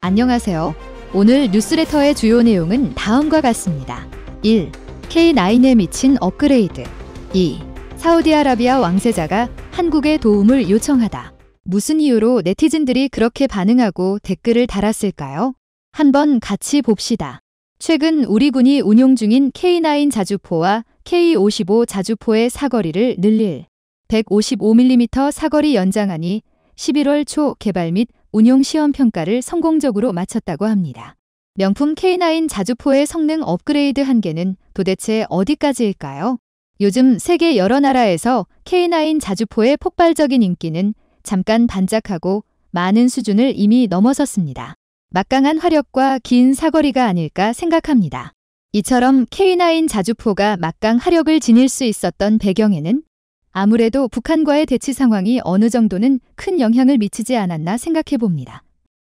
안녕하세요. 오늘 뉴스레터의 주요 내용은 다음과 같습니다. 1. K9에 미친 업그레이드. 2. 사우디아라비아 왕세자가 한국에 도움을 요청하다. 무슨 이유로 네티즌들이 그렇게 반응하고 댓글을 달았을까요? 한번 같이 봅시다. 최근 우리 군이 운용 중인 K9 자주포와 K55 자주포의 사거리를 늘릴 155mm 사거리 연장안이 11월 초 개발 및 운용 시험 평가를 성공적으로 마쳤다고 합니다. 명품 K9 자주포의 성능 업그레이드 한계는 도대체 어디까지일까요? 요즘 세계 여러 나라에서 K9 자주포의 폭발적인 인기는 잠깐 반짝하고 많은 수준을 이미 넘어섰습니다. 막강한 화력과 긴 사거리가 아닐까 생각합니다. 이처럼 K9 자주포가 막강 화력을 지닐 수 있었던 배경에는 아무래도 북한과의 대치 상황이 어느 정도는 큰 영향을 미치지 않았나 생각해 봅니다.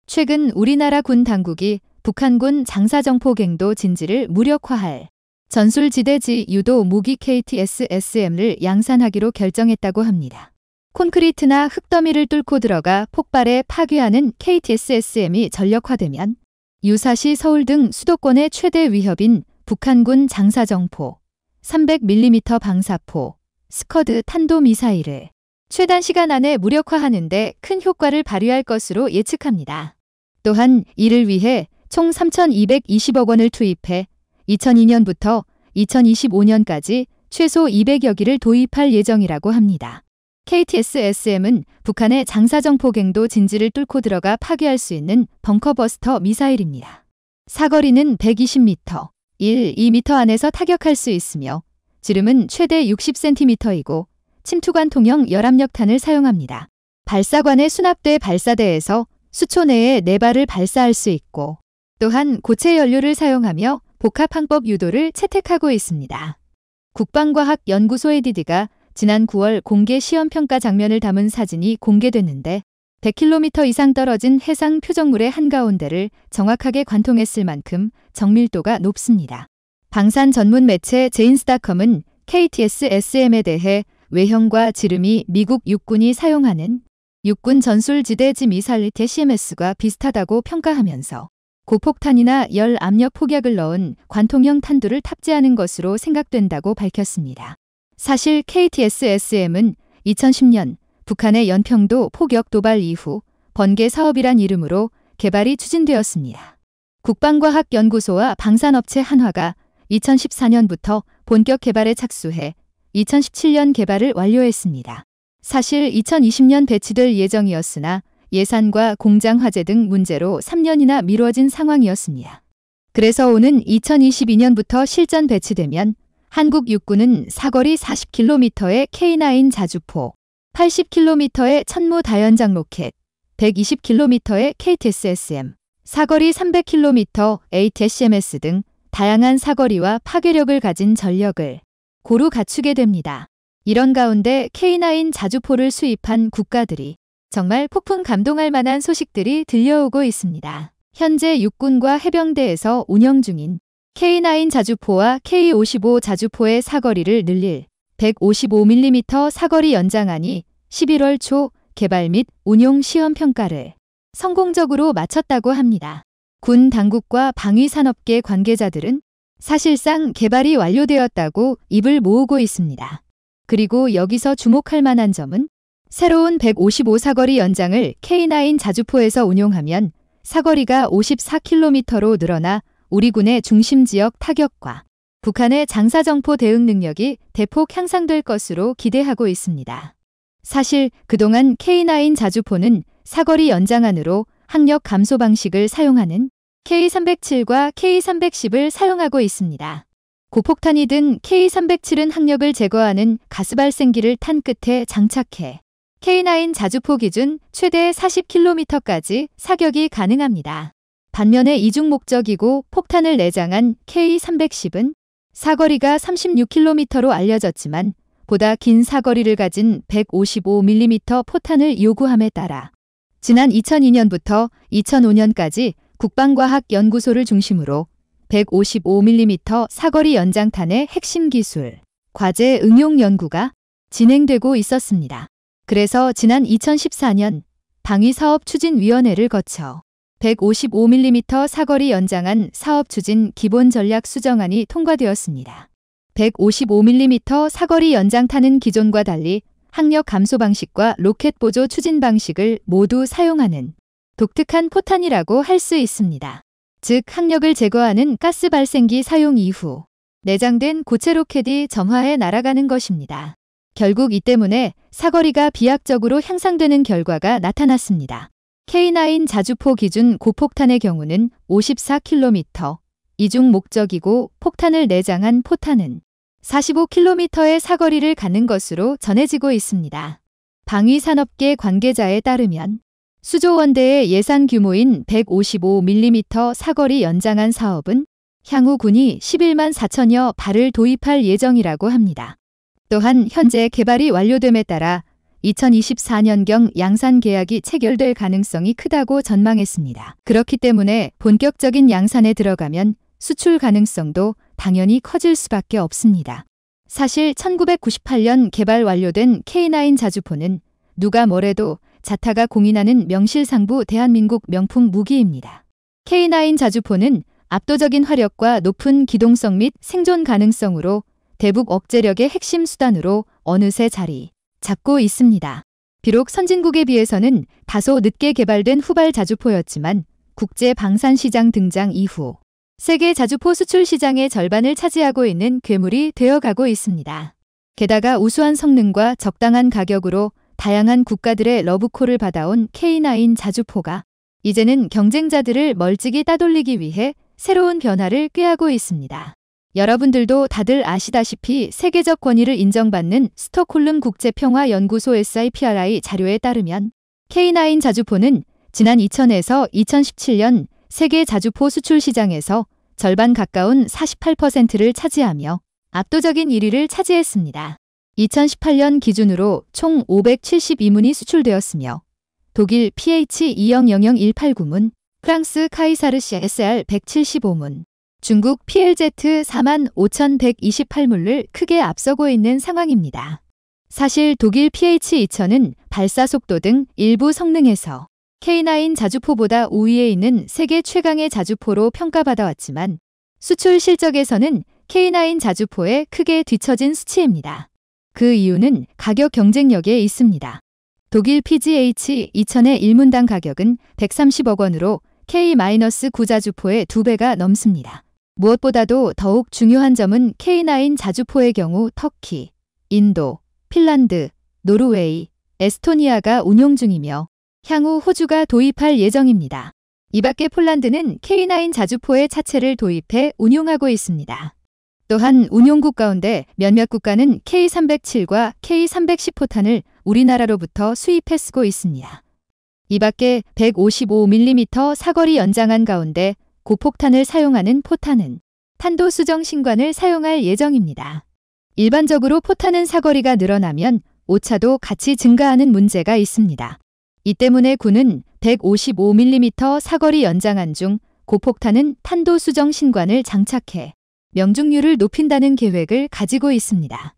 최근 우리나라 군 당국이 북한군 장사정포 갱도 진지를 무력화할 전술지대지 유도 무기 KTS-SM을 양산하기로 결정했다고 합니다. 콘크리트나 흙더미를 뚫고 들어가 폭발에 파괴하는 KTS-SM이 전력화되면 유사시 서울 등 수도권의 최대 위협인 북한군 장사정포, 300mm 방사포, 스커드 탄도미사일을 최단 시간 안에 무력화하는 데 큰 효과를 발휘할 것으로 예측합니다. 또한 이를 위해 총 3,220억 원을 투입해 2002년부터 2025년까지 최소 200여 기를 도입할 예정이라고 합니다. KTS-SM은 북한의 장사정포 갱도 진지를 뚫고 들어가 파괴할 수 있는 벙커버스터 미사일입니다. 사거리는 120m, 2m 안에서 타격할 수 있으며 지름은 최대 60cm이고 침투관 통형 열압력탄을 사용합니다. 발사관에 수납돼 발사대에서 수초 내에 4발을 발사할 수 있고 또한 고체 연료를 사용하며 복합항법 유도를 채택하고 있습니다. 국방과학연구소의 DD가 지난 9월 공개 시험평가 장면을 담은 사진이 공개됐는데 100km 이상 떨어진 해상 표적물의 한가운데를 정확하게 관통했을 만큼 정밀도가 높습니다. 방산 전문 매체 제인스닷컴은 KTS-SM에 대해 외형과 지름이 미국 육군이 사용하는 육군 전술지대지 미사일 TCMS과 비슷하다고 평가하면서 고폭탄이나 열 압력 폭약을 넣은 관통형 탄두를 탑재하는 것으로 생각된다고 밝혔습니다. 사실 KTS-SM은 2010년 북한의 연평도 포격 도발 이후 번개 사업이란 이름으로 개발이 추진되었습니다. 국방과학연구소와 방산업체 한화가 2014년부터 본격 개발에 착수해 2017년 개발을 완료했습니다. 사실 2020년 배치될 예정이었으나 예산과 공장 화재 등 문제로 3년이나 미뤄진 상황이었습니다. 그래서 오는 2022년부터 실전 배치되면 한국 육군은 사거리 40km의 K9 자주포, 80km의 천무 다연장 로켓, 120km의 KTS-SM, 사거리 300km ATCMS 등 다양한 사거리와 파괴력을 가진 전력을 고루 갖추게 됩니다. 이런 가운데 K9 자주포를 수입한 국가들이 정말 폭풍 감동할 만한 소식들이 들려오고 있습니다. 현재 육군과 해병대에서 운영 중인 K9 자주포와 K55 자주포의 사거리를 늘릴 155mm 사거리 연장안이 11월 초 개발 및 운용 시험 평가를 성공적으로 마쳤다고 합니다. 군 당국과 방위산업계 관계자들은 사실상 개발이 완료되었다고 입을 모으고 있습니다. 그리고 여기서 주목할 만한 점은 새로운 155 사거리 연장을 K9 자주포에서 운용하면 사거리가 54km로 늘어나 우리 군의 중심 지역 타격과 북한의 장사정포 대응 능력이 대폭 향상될 것으로 기대하고 있습니다. 사실 그동안 K9 자주포는 사거리 연장안으로 항력 감소 방식을 사용하는 K307과 K310을 사용하고 있습니다. 고폭탄이 든 K307은 항력을 제거하는 가스발생기를 탄 끝에 장착해 K9 자주포 기준 최대 40km까지 사격이 가능합니다. 반면에 이중 목적이고 폭탄을 내장한 K310은 사거리가 36km로 알려졌지만 보다 긴 사거리를 가진 155mm 포탄을 요구함에 따라 지난 2002년부터 2005년까지 국방과학연구소를 중심으로 155mm 사거리 연장탄의 핵심 기술, 과제 응용 연구가 진행되고 있었습니다. 그래서 지난 2014년 방위사업추진위원회를 거쳐 155mm 사거리 연장안 사업 추진 기본 전략 수정안이 통과되었습니다. 155mm 사거리 연장탄은 기존과 달리 항력 감소 방식과 로켓 보조 추진 방식을 모두 사용하는 독특한 포탄이라고 할 수 있습니다. 즉 항력을 제거하는 가스 발생기 사용 이후 내장된 고체 로켓이 점화해 날아가는 것입니다. 결국 이 때문에 사거리가 비약적으로 향상되는 결과가 나타났습니다. K9 자주포 기준 고폭탄의 경우는 54km, 이중 목적이고 폭탄을 내장한 포탄은 45km의 사거리를 가는 것으로 전해지고 있습니다. 방위산업계 관계자에 따르면 수조원대의 예산 규모인 155mm 사거리 연장한 사업은 향후 군이 11만 4천여 발을 도입할 예정이라고 합니다. 또한 현재 개발이 완료됨에 따라 2024년경 양산 계약이 체결될 가능성이 크다고 전망했습니다. 그렇기 때문에 본격적인 양산에 들어가면 수출 가능성도 당연히 커질 수밖에 없습니다. 사실 1998년 개발 완료된 K9 자주포는 누가 뭐래도 자타가 공인하는 명실상부 대한민국 명품 무기입니다. K9 자주포는 압도적인 화력과 높은 기동성 및 생존 가능성으로 대북 억제력의 핵심 수단으로 어느새 자리 잡고 있습니다. 비록 선진국에 비해서는 다소 늦게 개발된 후발 자주포였지만 국제 방산 시장 등장 이후 세계 자주포 수출 시장의 절반을 차지하고 있는 괴물이 되어가고 있습니다. 게다가 우수한 성능과 적당한 가격으로 다양한 국가들의 러브콜을 받아온 K9 자주포가 이제는 경쟁자들을 멀찍이 따돌리기 위해 새로운 변화를 꾀하고 있습니다. 여러분들도 다들 아시다시피 세계적 권위를 인정받는 스톡홀름 국제평화연구소 SIPRI 자료에 따르면 K9 자주포는 지난 2000에서 2017년 세계 자주포 수출 시장에서 절반 가까운 48%를 차지하며 압도적인 1위를 차지했습니다. 2018년 기준으로 총 572문이 수출되었으며 독일 PH200018구문, 프랑스 카이사르시 SR 175문, 중국 PLZ 45,128문을 크게 앞서고 있는 상황입니다. 사실 독일 PH2000은 발사 속도 등 일부 성능에서 K9 자주포보다 우위에 있는 세계 최강의 자주포로 평가받아왔지만 수출 실적에서는 K9 자주포에 크게 뒤처진 수치입니다. 그 이유는 가격 경쟁력에 있습니다. 독일 PGH2000의 1문당 가격은 130억 원으로 K-9 자주포의 2배가 넘습니다. 무엇보다도 더욱 중요한 점은 K9 자주포의 경우 터키, 인도, 핀란드, 노르웨이, 에스토니아가 운용 중이며 향후 호주가 도입할 예정입니다. 이 밖에 폴란드는 K9 자주포의 차체를 도입해 운용하고 있습니다. 또한 운용국 가운데 몇몇 국가는 K307과 K310 포탄을 우리나라로부터 수입해 쓰고 있습니다. 이 밖에 155mm 사거리 연장한 가운데 고폭탄을 사용하는 포탄은 탄도 수정 신관을 사용할 예정입니다. 일반적으로 포탄은 사거리가 늘어나면 오차도 같이 증가하는 문제가 있습니다. 이 때문에 군은 155mm 사거리 연장안 중 고폭탄은 탄도 수정 신관을 장착해 명중률을 높인다는 계획을 가지고 있습니다.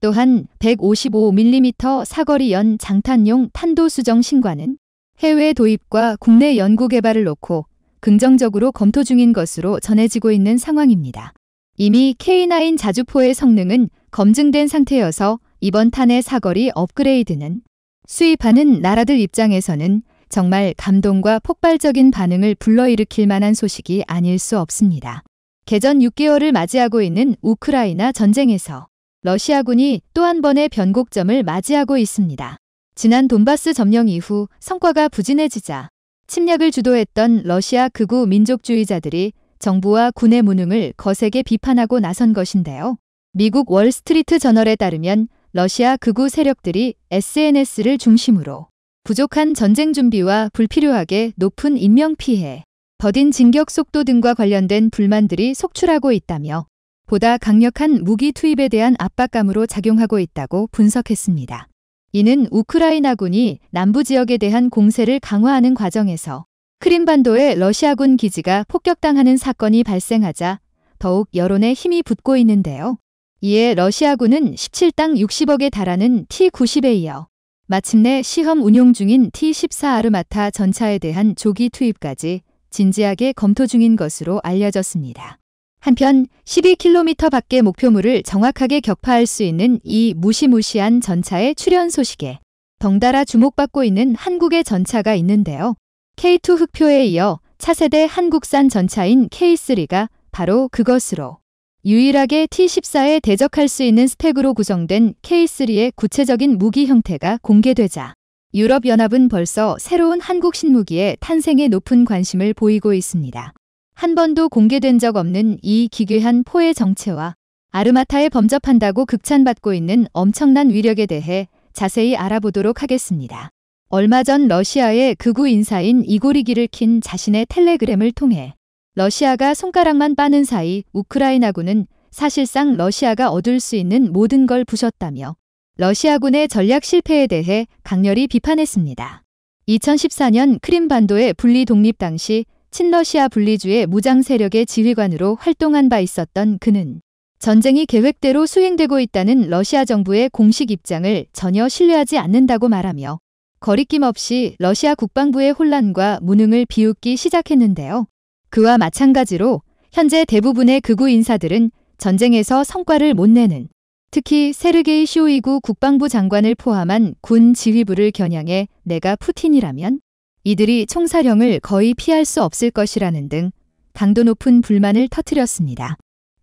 또한 155mm 사거리 연 장탄용 탄도 수정 신관은 해외 도입과 국내 연구 개발을 놓고 긍정적으로 검토 중인 것으로 전해지고 있는 상황입니다. 이미 K9 자주포의 성능은 검증된 상태여서 이번 탄의 사거리 업그레이드는 수입하는 나라들 입장에서는 정말 감동과 폭발적인 반응을 불러일으킬 만한 소식이 아닐 수 없습니다. 개전 6개월을 맞이하고 있는 우크라이나 전쟁에서 러시아군이 또 한 번의 변곡점을 맞이하고 있습니다. 지난 돈바스 점령 이후 성과가 부진해지자 침략을 주도했던 러시아 극우 민족주의자들이 정부와 군의 무능을 거세게 비판하고 나선 것인데요. 미국 월스트리트 저널에 따르면 러시아 극우 세력들이 SNS를 중심으로 부족한 전쟁 준비와 불필요하게 높은 인명피해, 더딘 진격 속도 등과 관련된 불만들이 속출하고 있다며 보다 강력한 무기 투입에 대한 압박감으로 작용하고 있다고 분석했습니다. 이는 우크라이나군이 남부 지역에 대한 공세를 강화하는 과정에서 크림반도의 러시아군 기지가 폭격당하는 사건이 발생하자 더욱 여론에 힘이 붙고 있는데요. 이에 러시아군은 17당 60억에 달하는 T-90에 이어 마침내 시험 운용 중인 T-14 아르마타 전차에 대한 조기 투입까지 진지하게 검토 중인 것으로 알려졌습니다. 한편 12km 밖의 목표물을 정확하게 격파할 수 있는 이 무시무시한 전차의 출현 소식에 덩달아 주목받고 있는 한국의 전차가 있는데요. K2 흑표에 이어 차세대 한국산 전차인 K3가 바로 그것으로 유일하게 T-14에 대적할 수 있는 스펙으로 구성된 K3의 구체적인 무기 형태가 공개되자 유럽연합은 벌써 새로운 한국 신무기에 탄생에 높은 관심을 보이고 있습니다. 한 번도 공개된 적 없는 이 기괴한 포의 정체와 아르마타에 범접한다고 극찬받고 있는 엄청난 위력에 대해 자세히 알아보도록 하겠습니다. 얼마 전 러시아의 극우 인사인 이고리기를 킨 자신의 텔레그램을 통해 러시아가 손가락만 빠는 사이 우크라이나군은 사실상 러시아가 얻을 수 있는 모든 걸 부셨다며 러시아군의 전략 실패에 대해 강렬히 비판했습니다. 2014년 크림반도의 분리 독립 당시 친러시아 분리주의 무장 세력의 지휘관으로 활동한 바 있었던 그는 전쟁이 계획대로 수행되고 있다는 러시아 정부의 공식 입장을 전혀 신뢰하지 않는다고 말하며 거리낌 없이 러시아 국방부의 혼란과 무능을 비웃기 시작했는데요. 그와 마찬가지로 현재 대부분의 극우 인사들은 전쟁에서 성과를 못 내는, 특히 세르게이 쇼이구 국방부 장관을 포함한 군 지휘부를 겨냥해 내가 푸틴이라면 이들이 총사령을 거의 피할 수 없을 것이라는 등 강도 높은 불만을 터뜨렸습니다.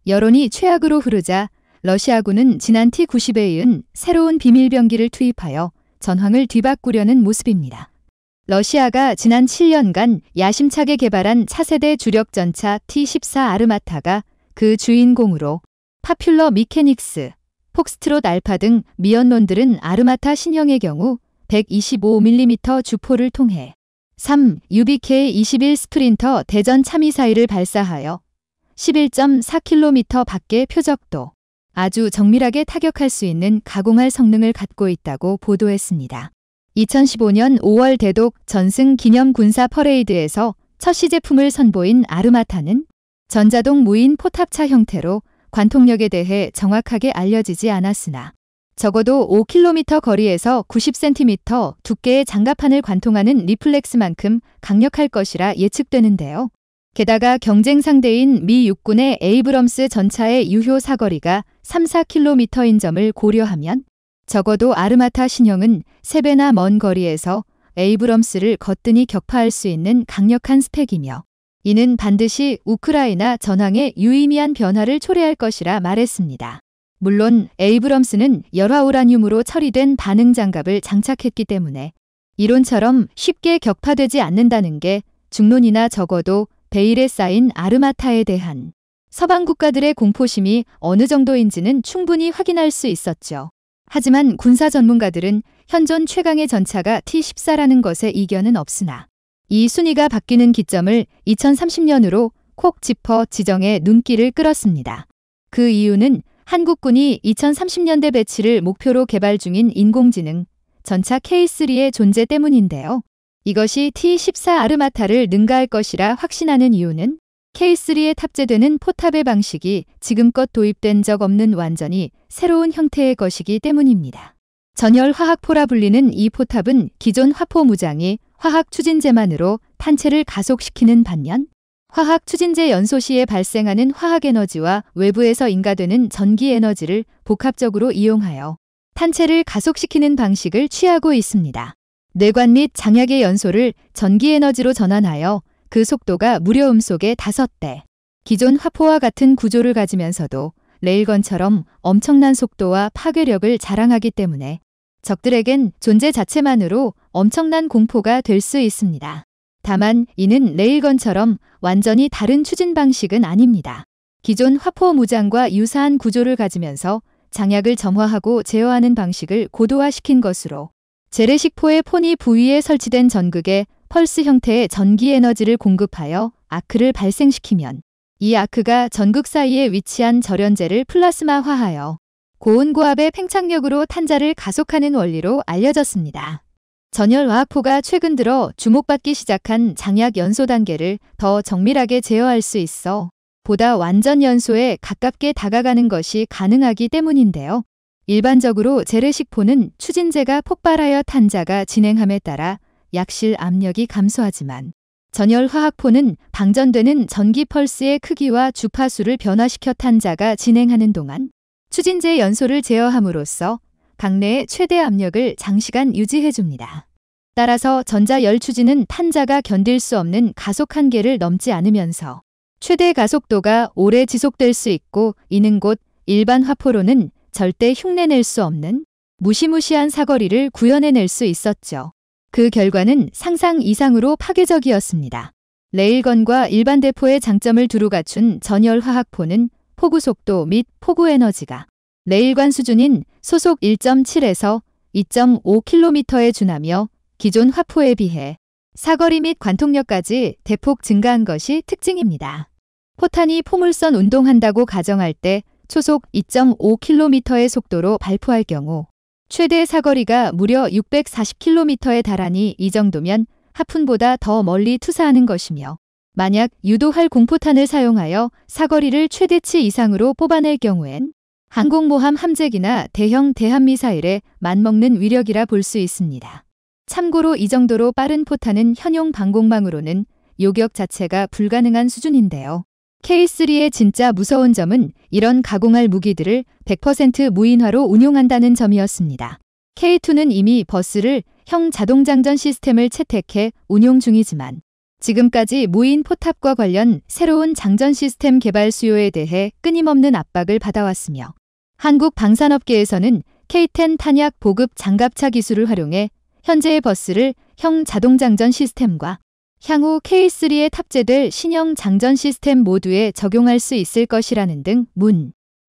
여론이 최악으로 흐르자 러시아군은 지난 T-90에 이은 새로운 비밀병기를 투입하여 전황을 뒤바꾸려는 모습입니다. 러시아가 지난 7년간 야심차게 개발한 차세대 주력 전차 T-14 아르마타가 그 주인공으로 파퓰러 미케닉스, 폭스트롯 알파 등 미언론들은 아르마타 신형의 경우 125mm 주포를 통해 3 UBK-21 스프린터 대전 참미사일을 발사하여 11.4km 밖의 표적도 아주 정밀하게 타격할 수 있는 가공할 성능을 갖고 있다고 보도했습니다. 2015년 5월 대독 전승 기념 군사 퍼레이드에서 첫 시제품을 선보인 아르마타는 전자동 무인 포탑차 형태로 관통력에 대해 정확하게 알려지지 않았으나 적어도 5km 거리에서 90cm 두께의 장갑판을 관통하는 리플렉스만큼 강력할 것이라 예측되는데요. 게다가 경쟁 상대인 미 육군의 에이브럼스 전차의 유효 사거리가 3-4km인 점을 고려하면 적어도 아르마타 신형은 3배나 먼 거리에서 에이브럼스를 거뜬히 격파할 수 있는 강력한 스펙이며 이는 반드시 우크라이나 전황에 유의미한 변화를 초래할 것이라 말했습니다. 물론 에이브럼스는 열화 우라늄으로 처리된 반응 장갑을 장착했기 때문에 이론처럼 쉽게 격파되지 않는다는 게 중론이나 적어도 베일에 쌓인 아르마타에 대한 서방 국가들의 공포심이 어느 정도인지는 충분히 확인할 수 있었죠. 하지만 군사 전문가들은 현존 최강의 전차가 T-14라는 것에 이견은 없으나 이 순위가 바뀌는 기점을 2030년으로 콕 짚어 지정에 눈길을 끌었습니다. 그 이유는 한국군이 2030년대 배치를 목표로 개발 중인 인공지능 전차 K3의 존재 때문인데요. 이것이 T-14 아르마타를 능가할 것이라 확신하는 이유는 K3에 탑재되는 포탑의 방식이 지금껏 도입된 적 없는 완전히 새로운 형태의 것이기 때문입니다. 전열 화학포라 불리는 이 포탑은 기존 화포 무장이 화학 추진제만으로 탄체를 가속시키는 반면 화학 추진제 연소 시에 발생하는 화학 에너지와 외부에서 인가되는 전기 에너지를 복합적으로 이용하여 탄체를 가속시키는 방식을 취하고 있습니다. 뇌관 및 장약의 연소를 전기 에너지로 전환하여 그 속도가 무려 음속의 5배. 기존 화포와 같은 구조를 가지면서도 레일건처럼 엄청난 속도와 파괴력을 자랑하기 때문에 적들에겐 존재 자체만으로 엄청난 공포가 될 수 있습니다. 다만 이는 레일건처럼 완전히 다른 추진 방식은 아닙니다. 기존 화포 무장과 유사한 구조를 가지면서 장약을 점화하고 제어하는 방식을 고도화시킨 것으로 재래식포의 포니 부위에 설치된 전극에 펄스 형태의 전기 에너지를 공급하여 아크를 발생시키면 이 아크가 전극 사이에 위치한 절연제를 플라스마화하여 고온 고압의 팽창력으로 탄자를 가속하는 원리로 알려졌습니다. 전열화학포가 최근 들어 주목받기 시작한 장약 연소 단계를 더 정밀하게 제어할 수 있어 보다 완전 연소에 가깝게 다가가는 것이 가능하기 때문인데요. 일반적으로 재래식포는 추진제가 폭발하여 탄자가 진행함에 따라 약실 압력이 감소하지만 전열화학포는 방전되는 전기 펄스의 크기와 주파수를 변화시켜 탄자가 진행하는 동안 추진제 연소를 제어함으로써 강내의 최대 압력을 장시간 유지해줍니다. 따라서 전자열추진은 탄자가 견딜 수 없는 가속 한계를 넘지 않으면서 최대 가속도가 오래 지속될 수 있고, 이는 곧 일반 화포로는 절대 흉내낼 수 없는 무시무시한 사거리를 구현해낼 수 있었죠. 그 결과는 상상 이상으로 파괴적이었습니다. 레일건과 일반 대포의 장점을 두루 갖춘 전열화학포는 포구 속도 및 포구 에너지가 레일관 수준인 소속 1.7에서 2.5km에 준하며 기존 화포에 비해 사거리 및 관통력까지 대폭 증가한 것이 특징입니다. 포탄이 포물선 운동한다고 가정할 때 초속 2.5km의 속도로 발포할 경우 최대 사거리가 무려 640km에 달하니 이 정도면 하푼보다 더 멀리 투사하는 것이며, 만약 유도할 공포탄을 사용하여 사거리를 최대치 이상으로 뽑아낼 경우엔 항공모함 함재기나 대형 대함미사일에 맞먹는 위력이라 볼 수 있습니다. 참고로 이 정도로 빠른 포탄은 현용 방공망으로는 요격 자체가 불가능한 수준인데요. K3의 진짜 무서운 점은 이런 가공할 무기들을 100% 무인화로 운용한다는 점이었습니다. K2는 이미 버스를 형 자동장전 시스템을 채택해 운용 중이지만 지금까지 무인 포탑과 관련 새로운 장전 시스템 개발 수요에 대해 끊임없는 압박을 받아왔으며, 한국 방산업계에서는 K10 탄약 보급 장갑차 기술을 활용해 현재의 버스를 형 자동장전 시스템과 향후 K3에 탑재될 신형 장전 시스템 모두에 적용할 수 있을 것이라는 등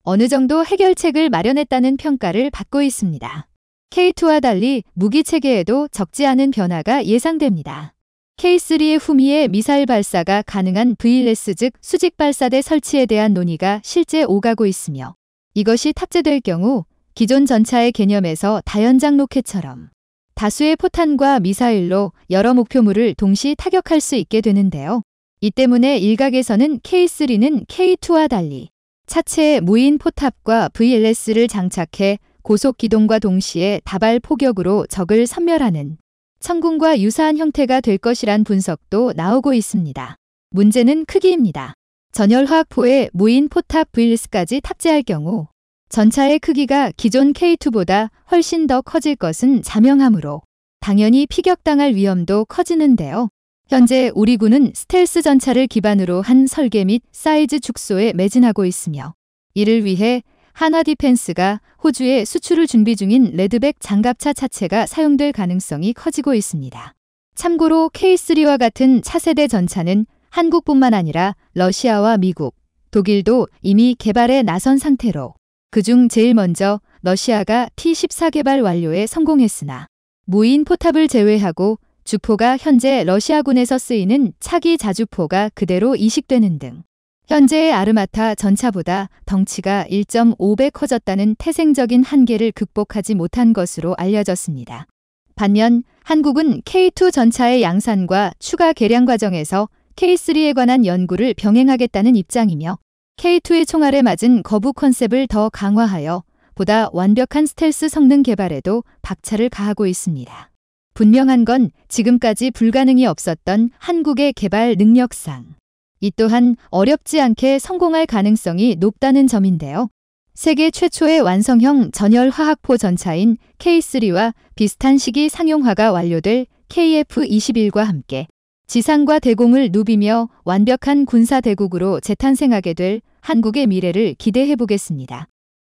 어느 정도 해결책을 마련했다는 평가를 받고 있습니다. K2와 달리 무기 체계에도 적지 않은 변화가 예상됩니다. K3의 후미에 미사일 발사가 가능한 VLS 즉 수직 발사대 설치에 대한 논의가 실제 오가고 있으며, 이것이 탑재될 경우 기존 전차의 개념에서 다연장 로켓처럼 다수의 포탄과 미사일로 여러 목표물을 동시 타격할 수 있게 되는데요. 이 때문에 일각에서는 K3는 K2와 달리 차체에 무인 포탑과 VLS를 장착해 고속 기동과 동시에 다발 포격으로 적을 섬멸하는 천궁과 유사한 형태가 될 것이란 분석도 나오고 있습니다. 문제는 크기입니다. 전열화학포에 무인 포탑 VLS까지 탑재할 경우 전차의 크기가 기존 K2보다 훨씬 더 커질 것은 자명하므로 당연히 피격당할 위험도 커지는데요. 현재 우리 군은 스텔스 전차를 기반으로 한 설계 및 사이즈 축소에 매진하고 있으며, 이를 위해 한화디펜스가 호주에 수출을 준비 중인 레드백 장갑차 차체가 사용될 가능성이 커지고 있습니다. 참고로 K3와 같은 차세대 전차는 한국뿐만 아니라 러시아와 미국, 독일도 이미 개발에 나선 상태로 그중 제일 먼저 러시아가 T-14 개발 완료에 성공했으나 무인 포탑을 제외하고 주포가 현재 러시아군에서 쓰이는 차기 자주포가 그대로 이식되는 등 현재의 아르마타 전차보다 덩치가 1.5배 커졌다는 태생적인 한계를 극복하지 못한 것으로 알려졌습니다. 반면 한국은 K2 전차의 양산과 추가 개량 과정에서 K3에 관한 연구를 병행하겠다는 입장이며, K2의 총알에 맞은 거부 컨셉을 더 강화하여 보다 완벽한 스텔스 성능 개발에도 박차를 가하고 있습니다. 분명한 건 지금까지 불가능이 없었던 한국의 개발 능력상 이 또한 어렵지 않게 성공할 가능성이 높다는 점인데요. 세계 최초의 완성형 전열화학포 전차인 K3와 비슷한 시기 상용화가 완료될 KF-21과 함께 지상과 대공을 누비며 완벽한 군사 대국으로 재탄생하게 될 한국의 미래를 기대해 보겠습니다.